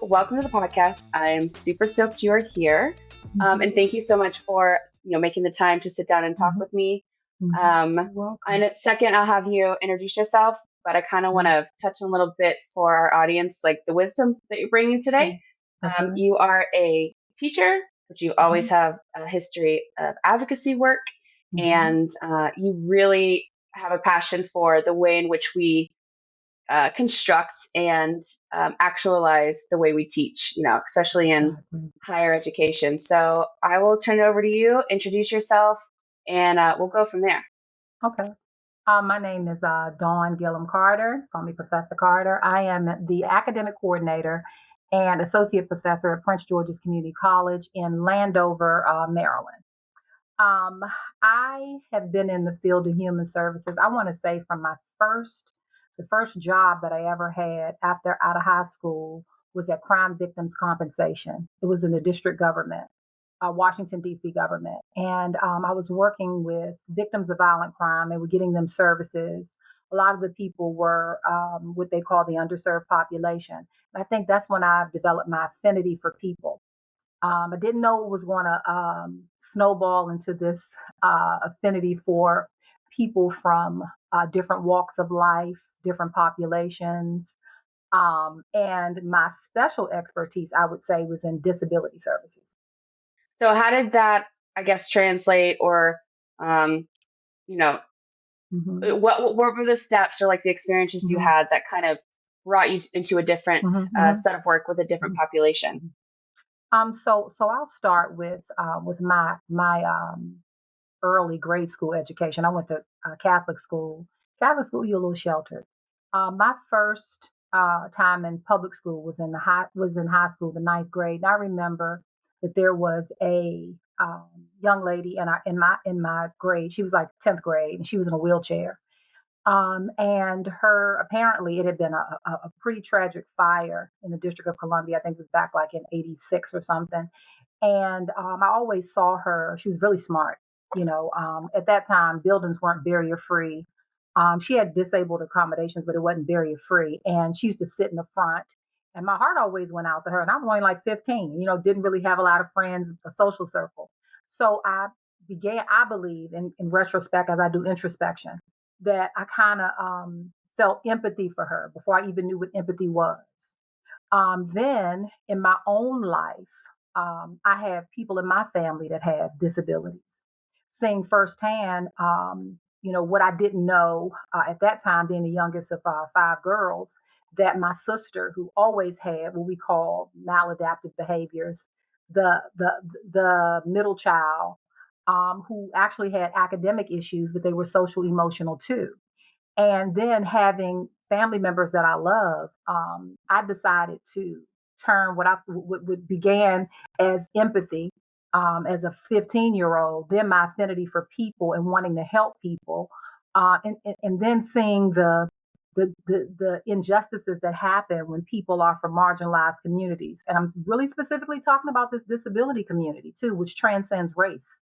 welcome to the podcast. I'm super stoked you are here. And Mhm, thank you so much for, making the time to sit down and talk mhm, with me. mhm. Um, You're welcome. in a second, I'll have you introduce yourself, but I kind of want Mhm. to touch on a little bit for our audience, like the wisdom that you're bringing today. Okay. Okay. You are a teacher, but you always Mhm, have a history of advocacy work, mhm. and you really have a passion for the way in which we construct and actualize the way we teach, especially in Exactly. higher education. So I will turn it over to you, introduce yourself, and we'll go from there. Okay. My name is Dawn Gillom-Carter. Call me Professor Carter. I am the academic coordinator and associate professor at Prince George's Community College in Landover, Maryland. Um, I have been in the field of human services. I want to say from the first job that I ever had after out of high school was at Crime Victims Compensation. It was in the district government, Washington D.C. government, and I was working with victims of violent crime and we're getting them services. A lot of the people were what they call the underserved population. And I think that's when I developed my affinity for people. I didn't know it was going to snowball into this affinity for people from different walks of life, different populations. And my special expertise, I would say, was in disability services. So how did that, I guess, translate, or um, you know, Hmm. what were the steps or like the experiences you Hmm. had that kind of brought you into a different Hmm. Hmm. set of work with a different population? So I'll start with my early grade school education. I went to Catholic school. Catholic school, you're a little sheltered. My first time in public school was in high school, the ninth grade. And I remember that there was a young lady in my grade. She was like 10th grade, and she was in a wheelchair. And her apparently it had been a pretty tragic fire in the District of Columbia. I think it was back like in '86 or something. And I always saw her. She was really smart. At that time, buildings weren't barrier free. She had disabled accommodations, but it wasn't barrier free. And she used to sit in the front. And my heart always went out to her. And I was only like 15, didn't really have a lot of friends, a social circle. So I believe in retrospect, as I do introspection, that I kind of felt empathy for her before I even knew what empathy was. Then in my own life, I have people in my family that have disabilities. Seeing firsthand, what I didn't know at that time, being the youngest of five girls, that my sister, who always had what we call maladaptive behaviors, the the middle child, who actually had academic issues, but they were social emotional too. And then having family members that I love, I decided to turn what began as empathy as a 15-year-old, then my affinity for people and wanting to help people, and then seeing the injustices that happen when people are from marginalized communities. And I'm really specifically talking about this disability community too, which transcends race.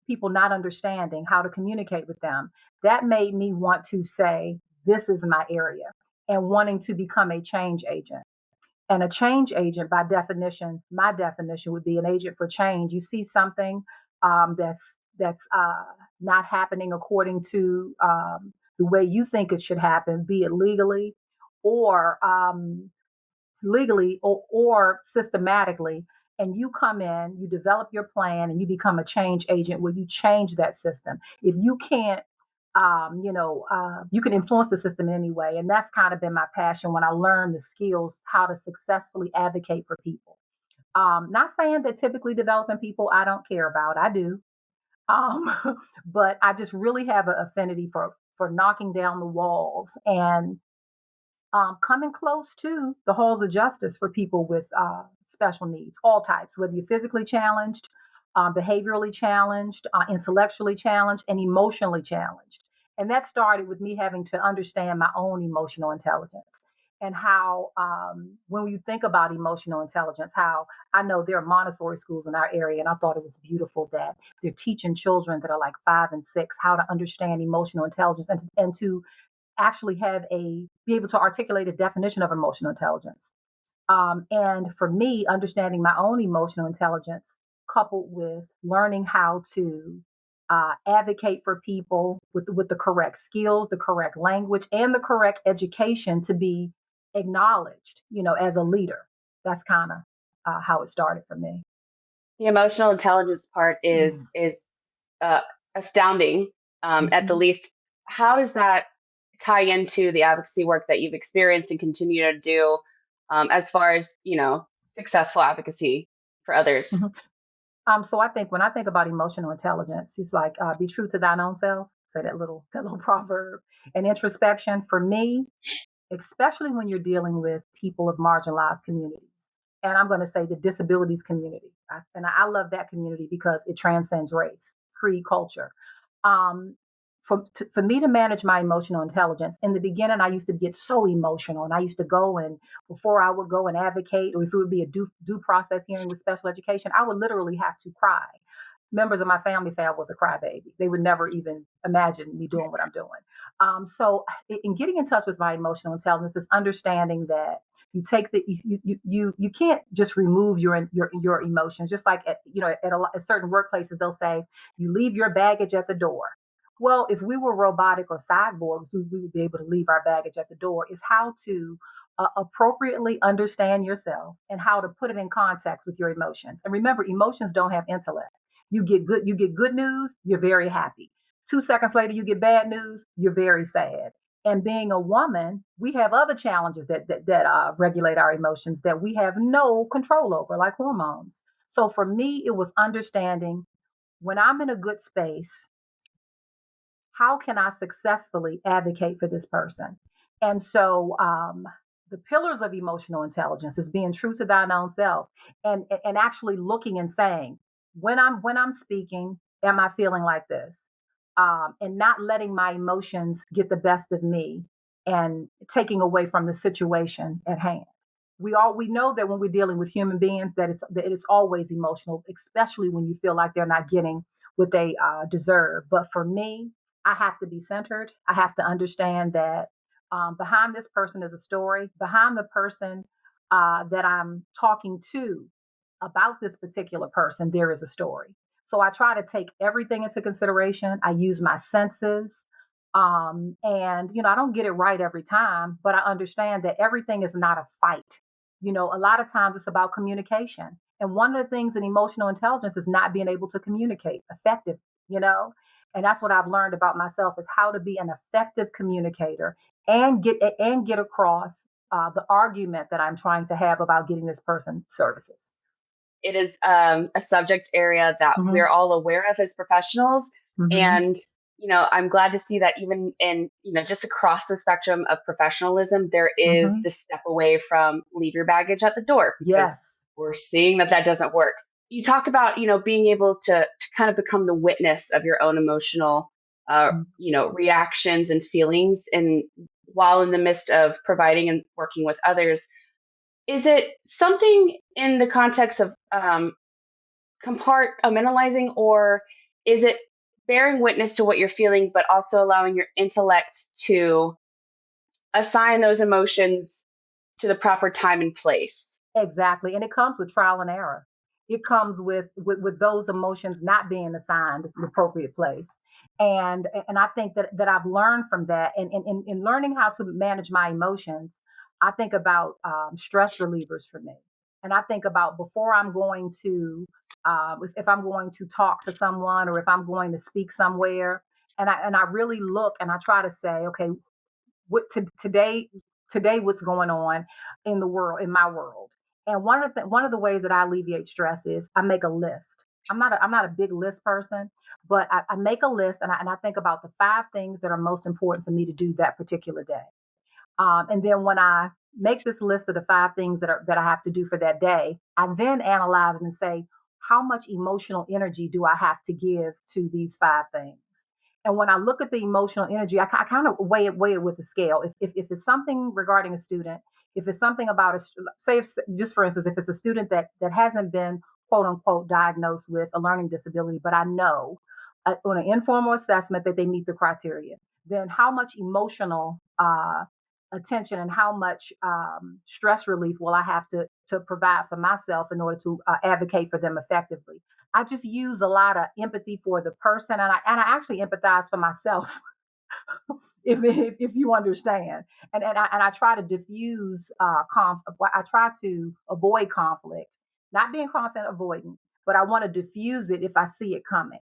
People not understanding how to communicate with them. That made me want to say, this is my area, and wanting to become a change agent. And a change agent, by definition, my definition would be an agent for change. You see something that's not happening according to the way you think it should happen, be it or legally or systematically, and you come in, you develop your plan, and you become a change agent where you change that system. If you can't, you can influence the system in any way. And that's kind of been my passion when I learned the skills, how to successfully advocate for people. Not saying that typically developing people I don't care about, I do. Um, but I just really have an affinity for knocking down the walls and coming close to the halls of justice for people with special needs, all types, whether you're physically challenged, behaviorally challenged, intellectually challenged, and emotionally challenged. And that started with me having to understand my own emotional intelligence and how, when you think about emotional intelligence, how I know there are Montessori schools in our area, and I thought it was beautiful that they're teaching children that are like 5 and 6 how to understand emotional intelligence and to actually be able to articulate a definition of emotional intelligence. And for me, understanding my own emotional intelligence, coupled with learning how to advocate for people with the correct skills, the correct language, and the correct education to be acknowledged, as a leader. That's kind of how it started for me. The emotional intelligence part Mm. is uh, astounding, at the Mhm. least. How does that tie into the advocacy work that you've experienced and continue to do, as far as successful advocacy for others? Mhm. So I think when I think about emotional intelligence, it's like be true to thine own self. Say that little proverb. And introspection for me, especially when you're dealing with people of marginalized communities. And I'm going to say the disabilities community. And I love that community because it transcends race, creed, culture. Um, for me to manage my emotional intelligence, in the beginning, I used to get so emotional. And I used to go and before I would go and advocate, or if it would be a due process hearing with special education, I would literally have to cry. Members of my family say I was a crybaby. They would never even imagine me doing what I'm doing. So, in getting in touch with my emotional intelligence, is understanding that you can't just remove your emotions. Just like at certain workplaces, they'll say you leave your baggage at the door. Well, if we were robotic or cyborgs, we would be able to leave our baggage at the door. Is how to appropriately understand yourself and how to put it in context with your emotions. And remember, emotions don't have intellect. You get good news, you're very happy. 2 seconds later, you get bad news, you're very sad. And being a woman, we have other challenges that regulate our emotions that we have no control over, like hormones. So for me, it was understanding when I'm in a good space, how can I successfully advocate for this person? And so the pillars of emotional intelligence is being true to thine own self and actually looking and saying, when I'm speaking, am I feeling like this? And not letting my emotions get the best of me and taking away from the situation at hand. We know that when we're dealing with human beings that it's always emotional, especially when you feel like they're not getting what they deserve. But for me, I have to be centered. I have to understand that behind this person is a story. Behind the person that I'm talking to about this particular person, there is a story. So I try to take everything into consideration. I use my senses. And, I don't get it right every time, but I understand that everything is not a fight. A lot of times it's about communication. And one of the things in emotional intelligence is not being able to communicate effectively, you know? And that's what I've learned about myself is how to be an effective communicator and get across the argument that I'm trying to have about getting this person services. It is a subject area that we're Hmm. all aware of as professionals. Hmm. And, I'm glad to see that even in, just across the spectrum of professionalism, there is Hmm. this step away from leave your baggage at the door because Yes. we're seeing that that doesn't work. You talk about, being able to kind of become the witness of your own emotional, reactions and feelings. And while in the midst of providing and working with others, is it something in the context of compartmentalizing, or is it bearing witness to what you're feeling, but also allowing your intellect to assign those emotions to the proper time and place? Exactly, and it comes with trial and error. It comes with those emotions not being assigned the appropriate place, and I think that I've learned from that, and in learning how to manage my emotions, I think about stress relievers for me, and I think about before I'm going to if I'm going to talk to someone or if I'm going to speak somewhere, and I really look and I try to say, okay, today what's going on in the world in my world. And one of the ways that I alleviate stress is I make a list. I'm not a big list person, but I make a list and I think about the 5 things that are most important for me to do that particular day. And then when I make this list of the 5 things that I have to do for that day, I then analyze and say, how much emotional energy do I have to give to these 5 things? And when I look at the emotional energy, I kind of weigh it with the scale. If it's something regarding a student, if it's something about say, just for instance, if it's a student that hasn't been quote unquote diagnosed with a learning disability, but I know on an informal assessment that they meet the criteria, then how much emotional attention and how much stress relief will I have to provide for myself in order to advocate for them effectively? I just use a lot of empathy for the person, and I actually empathize for myself, if you understand. And I try to diffuse I try to avoid conflict, not being conflict avoidant, but I want to diffuse it if I see it coming.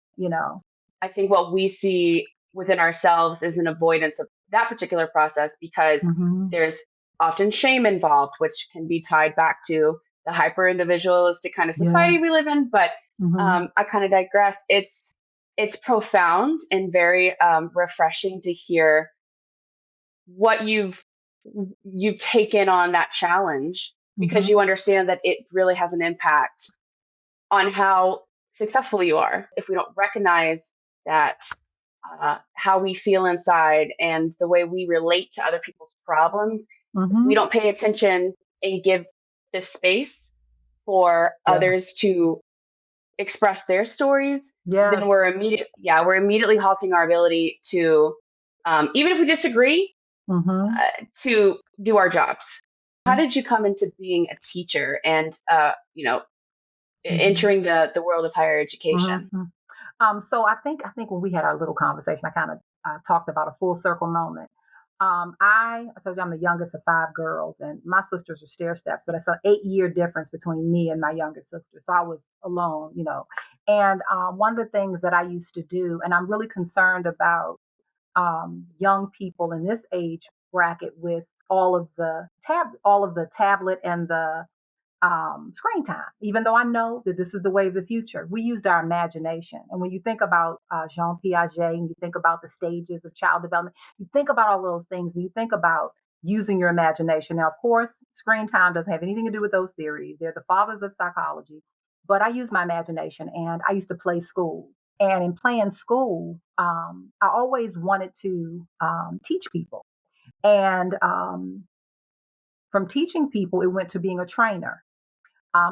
I think what we see within ourselves is an avoidance of that particular process because Hmm. there's often shame involved, which can be tied back to the hyper individualistic kind of society we Yes. live in. But Hmm. I kind of digress. It's profound and very refreshing to hear what you've taken on that challenge because Hmm. you understand that it really has an impact on how successful you are. If we don't recognize that how we feel inside and the way we relate to other people's problems, if we Hmm. don't pay attention and give the space for Yes. others to express their stories, Yes. then we're immediately halting our ability to, even if we disagree, Hmm. to do our jobs. How did you come into being a teacher and, Hmm. entering the world of higher education? Hmm. So I think when we had our little conversation, I kind of talked about a full circle moment. I told you I'm the youngest of five girls, and my sisters are stair steps, so that's an 8 year difference between me and my younger sister. So I was alone. And one of the things that I used to do, and I'm really concerned about young people in this age bracket with all of the tablet and the screen time, even though I know that this is the way of the future. We used our imagination. And when you think about Jean Piaget and you think about the stages of child development, you think about all those things and you think about using your imagination. Now, of course, screen time doesn't have anything to do with those theories. They're the fathers of psychology. But I use my imagination and I used to play school. And in playing school, I always wanted to teach people. And from teaching people, it went to being a trainer.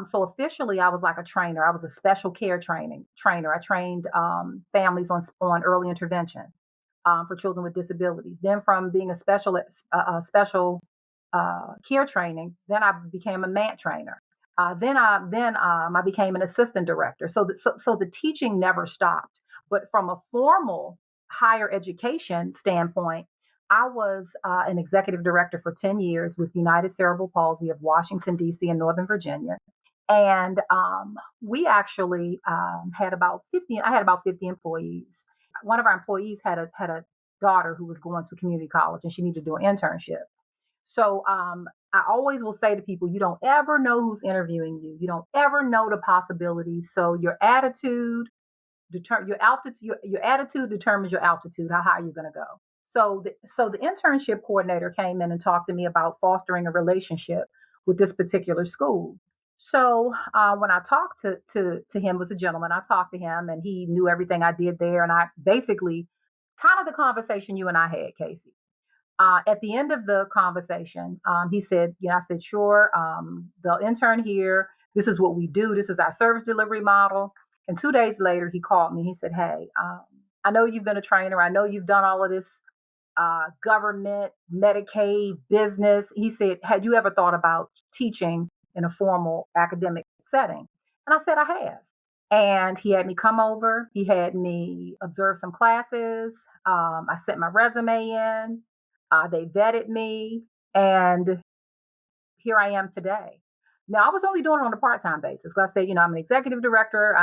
So officially, I was like a trainer. I was a special care training trainer. I trained families on early intervention for children with disabilities. Then, from being a special care training, then I became a MANT trainer. Then I became an assistant director. So the teaching never stopped. But from a formal higher education standpoint, I was an executive director for 10 years with United Cerebral Palsy of Washington, D.C. and Northern Virginia. And we actually had about 50, I had about 50 employees. One of our employees had a daughter who was going to community college and she needed to do an internship. So I always will say to people, you don't ever know who's interviewing you. You don't ever know the possibilities. So your attitude determines your altitude, how high you're going to go. So the internship coordinator came in and talked to me about fostering a relationship with this particular school. So when I talked to him, was a gentleman. I talked to him, and he knew everything I did there, and I basically kind of the conversation you and I had, Casey. At the end of the conversation, he said, I said, sure, the intern here, this is what we do. This is our service delivery model. And 2 days later, he called me. He said, hey, I know you've been a trainer. I know you've done all of this government, Medicaid, business. He said, had you ever thought about teaching in a formal academic setting? And I said, I have. And he had me come over. He had me observe some classes. I sent my resume in. They vetted me. And here I am today. Now, I was only doing it on a part-time basis. I said, I'm an executive director.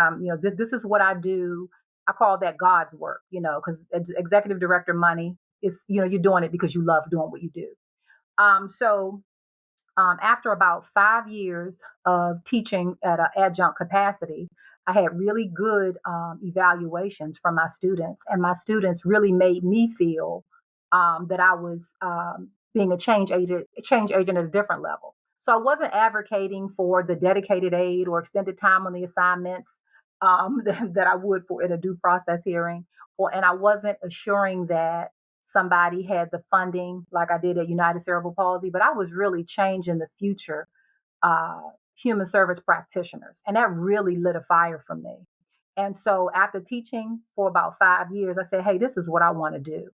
This is what I do. I call that God's work, because executive director money is, you're doing it because you love doing what you do. So after about 5 years of teaching at an adjunct capacity, I had really good evaluations from my students, and my students really made me feel that I was being a change agent at a different level. So I wasn't advocating for the dedicated aid or extended time on the assignments that I would for in a due process hearing, and I wasn't assuring that somebody had the funding like I did at United Cerebral Palsy, but I was really changing the future uh, human service practitioners. And that really lit a fire for me. And so after teaching for about 5 years, I said, hey, this is what I want to do,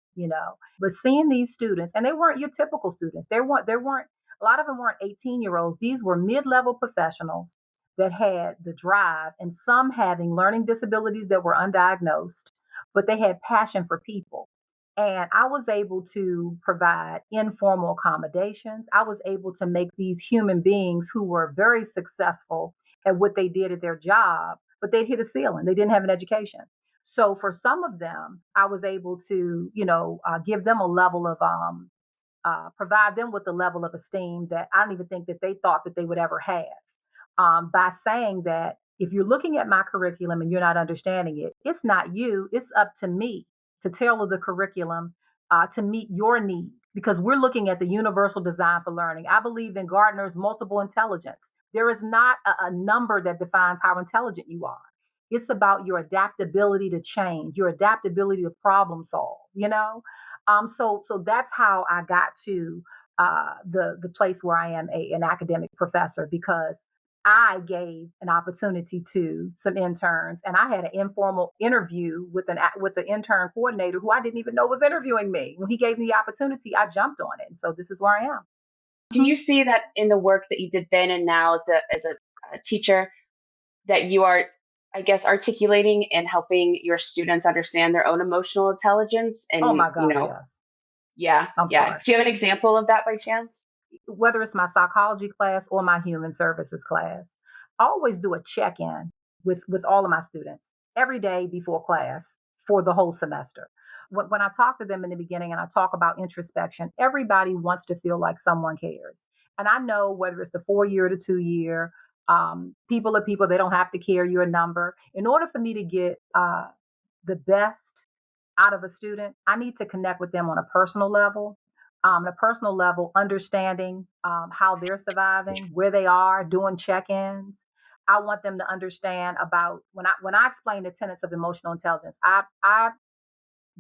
But seeing these students, and they weren't your typical students. They weren't, a lot of them weren't 18-year-olds. These were mid-level professionals that had the drive, and some having learning disabilities that were undiagnosed, but they had passion for people. And I was able to provide informal accommodations. I was able to make these human beings who were very successful at what they did at their job, but they'd hit a ceiling. They didn't have an education. So for some of them, I was able to, give them a level of provide them with a level of esteem that I don't even think that they thought that they would ever have. By saying that if you're looking at my curriculum and you're not understanding it, it's not you. It's up to me to tailor the curriculum to meet your need because we're looking at the universal design for learning. I believe in Gardner's multiple intelligence. There is not a number that defines how intelligent you are. It's about your adaptability to change, your adaptability to problem solve. So that's how I got to the place where I am an academic professor because I gave an opportunity to some interns, and I had an informal interview with an intern coordinator who I didn't even know was interviewing me. When he gave me the opportunity, I jumped on it, and so this is where I am. Do Mhm. you see that in the work that you did then and now as a teacher that you are, I guess, articulating and helping your students understand their own emotional intelligence? Oh And, my gosh, yes. yeah, I'm yeah. sorry. Do you have an example of that by chance? Whether it's my psychology class or my human services class, I always do a check-in with all of my students every day before class for the whole semester. When I talk to them in the beginning and I talk about introspection, everybody wants to feel like someone cares. And I know whether it's the 4 year or the 2 year, people are people, they don't have to care your number. In order for me to get the best out of a student, I need to connect with them on a personal level. On a personal level, understanding how they're surviving, where they are, doing check-ins. I want them to understand about when I explain the tenets of emotional intelligence. I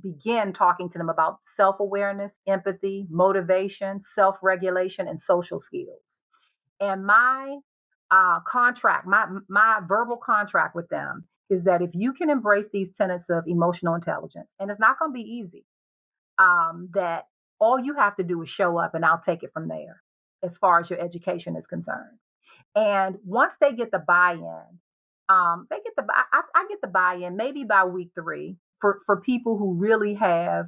begin talking to them about self-awareness, empathy, motivation, self-regulation, and social skills. And my contract, my verbal contract with them is that if you can embrace these tenets of emotional intelligence, and it's not going to be easy, that all you have to do is show up, and I'll take it from there, as far as your education is concerned. And once they get the buy-in, they get the I get the buy-in maybe by week 3 for people who really have,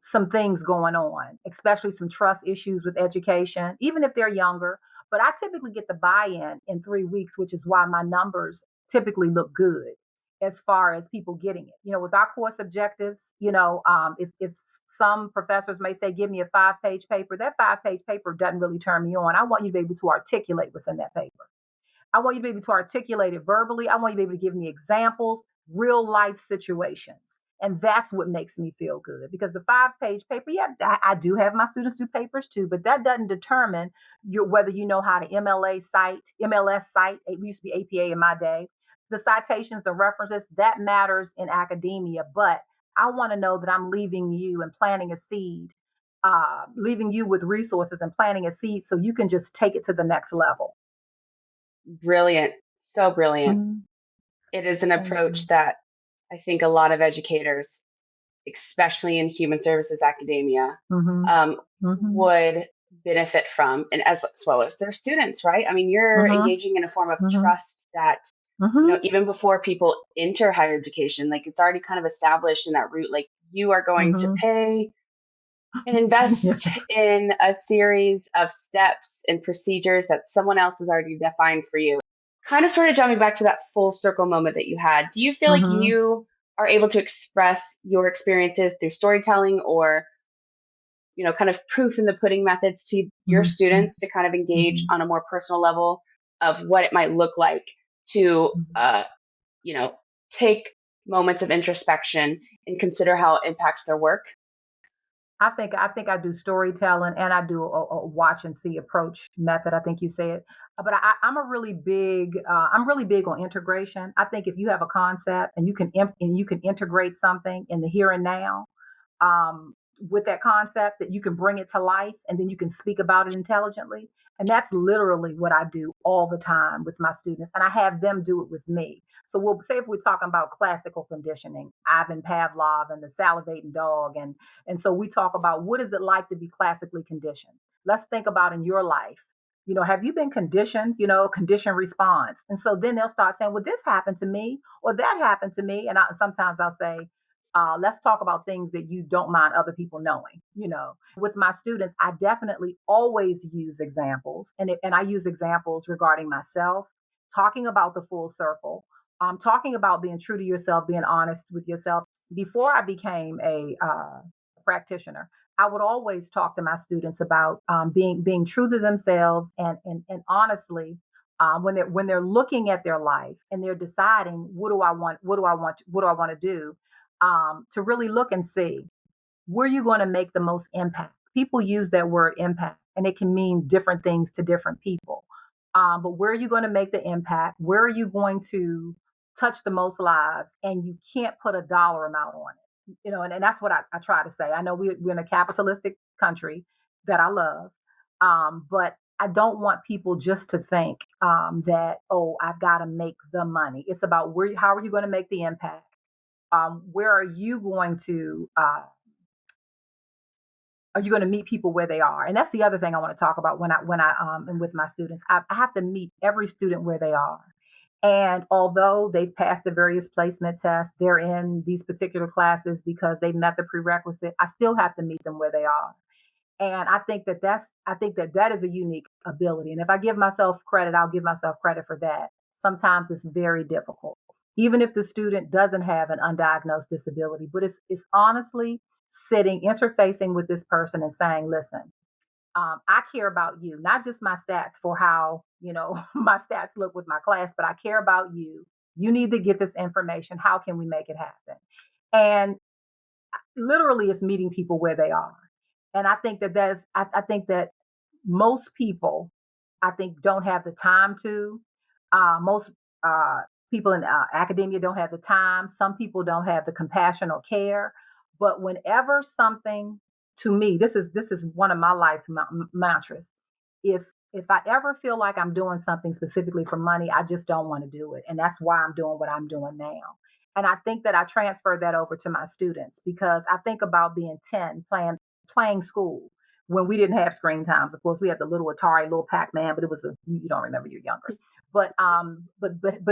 some things going on, especially some trust issues with education, even if they're younger. But I typically get the buy-in in 3 weeks, which is why my numbers typically look good as far as people getting it. With our course objectives, if some professors may say, give me a 5-page paper, that 5-page paper doesn't really turn me on. I want you to be able to articulate what's in that paper. I want you to be able to articulate it verbally. I want you to be able to give me examples, real life situations. And that's what makes me feel good because the 5-page paper, yeah, I do have my students do papers too, but that doesn't determine whether you know how to MLS cite. It used to be APA in my day. The citations, the references, that matters in academia. But I want to know that I'm leaving you and planting a seed, leaving you with resources and planting a seed so you can just take it to the next level. Brilliant. So brilliant. Mhm. It is an Thank approach you. that I think a lot of educators, especially in human services academia, Mhm. Mhm. would benefit from, and as well as their students, right? I mean, you're Mhm. engaging in a form of Mhm. trust that, Mhm. even before people enter higher education, like it's already kind of established in that route, like you are going to Mhm. pay and invest Yes. in a series of steps and procedures that someone else has already defined for you. Kind of sort of jumping back to that full circle moment that you had, do you feel like Mhm. you are able to express your experiences through storytelling or, kind of proof in the pudding methods to your Mhm. students to kind of engage Mhm. on a more personal level of what it might look like to, Mhm. you know, take moments of introspection and consider how it impacts their work? I think I do storytelling and I do a watch and see approach method. I think you said, but I'm really big on integration. I think if you have a concept and you can integrate something in the here and now, with that concept that you can bring it to life and then you can speak about it intelligently. And that's literally what I do all the time with my students. And I have them do it with me. So we'll say if we're talking about classical conditioning, Ivan Pavlov and the salivating dog. And so we talk about what is it like to be classically conditioned? Let's think about in your life. Have you been conditioned, conditioned response? And so then they'll start saying, well, this happened to me or that happened to me. And sometimes I'll say, let's talk about things that you don't mind other people knowing. With my students, I definitely always use examples, and I use examples regarding myself, talking about the full circle, talking about being true to yourself, being honest with yourself. Before I became a practitioner, I would always talk to my students about being true to themselves and honestly. When they're looking at their life and they're deciding what do I want to do, to really look and see where you're going to make the most impact. People use that word impact, and it can mean different things to different people. But where are you going to make the impact? Where are you going to touch the most lives? And you can't put a dollar amount on it. And that's what I try to say. I know we're in a capitalistic country that I love, but I don't want people just to think that, oh, I've got to make the money. It's about how are you going to make the impact? Where are you going to meet people where they are? And that's the other thing I want to talk about when I am with my students. I have to meet every student where they are. And although they've passed the various placement tests, they're in these particular classes because they've met the prerequisite. I still have to meet them where they are. And I think that is a unique ability. And if I give myself credit, I'll give myself credit for that. Sometimes it's very difficult, even if the student doesn't have an undiagnosed disability, but it's honestly interfacing with this person and saying, listen, I care about you, not just my stats for how, my stats look with my class, but I care about you. You need to get this information. How can we make it happen? And literally it's meeting people where they are. And I think I think that most people, don't have the time to. Most people in academia don't have the time. Some people don't have the compassion or care. But whenever something, to me, this is one of my life mantras. If I ever feel like I'm doing something specifically for money, I just don't want to do it. And that's why I'm doing what I'm doing now. And I think that I transfer that over to my students because I think about being 10 playing school when we didn't have screen times. Of course, we had the little Atari, little Pac-Man, but you don't remember, you're younger. But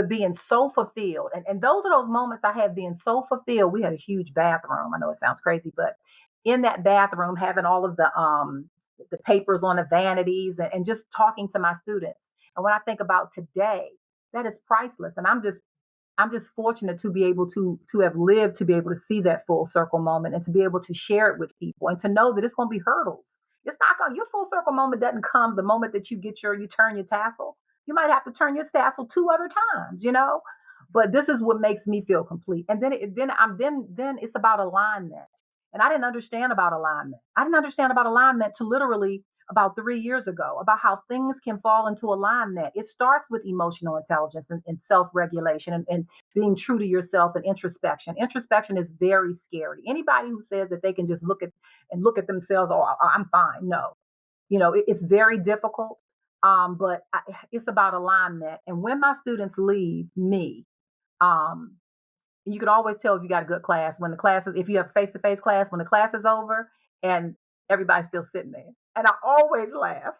being so fulfilled, and those are those moments I have being so fulfilled. We had a huge bathroom. I know it sounds crazy, but in that bathroom, having all of the papers on the vanities and just talking to my students. And when I think about today, that is priceless. And I'm just fortunate to be able to have lived to be able to see that full circle moment and to be able to share it with people and to know that it's going to be hurdles. It's not going. Your full circle moment doesn't come the moment that you turn your tassel. You might have to turn your tassel 2 other times, But this is what makes me feel complete. And then it's about alignment. And I didn't understand about alignment. I didn't understand about alignment till literally about 3 years ago, about how things can fall into alignment. It starts with emotional intelligence and self-regulation and being true to yourself and introspection. Introspection is very scary. Anybody who says that they can just look at themselves, oh, I'm fine. No, it's very difficult. But it's about alignment. And when my students leave me, you can always tell if you got a good class if you have face-to-face class, when the class is over and everybody's still sitting there. And I always laugh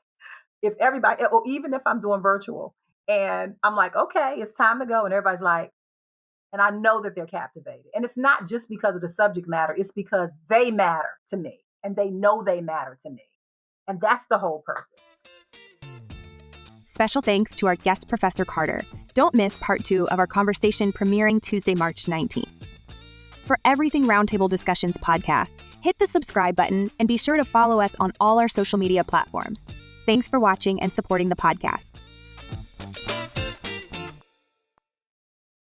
if everybody, or even if I'm doing virtual and I'm like, okay, it's time to go. And everybody's like, and I know that they're captivated. And it's not just because of the subject matter. It's because they matter to me and they know they matter to me. And that's the whole purpose. Special thanks to our guest, Professor Carter. Don't miss part 2 of our conversation premiering Tuesday, March 19th. For everything Roundtable Discussions podcast, hit the subscribe button and be sure to follow us on all our social media platforms. Thanks for watching and supporting the podcast.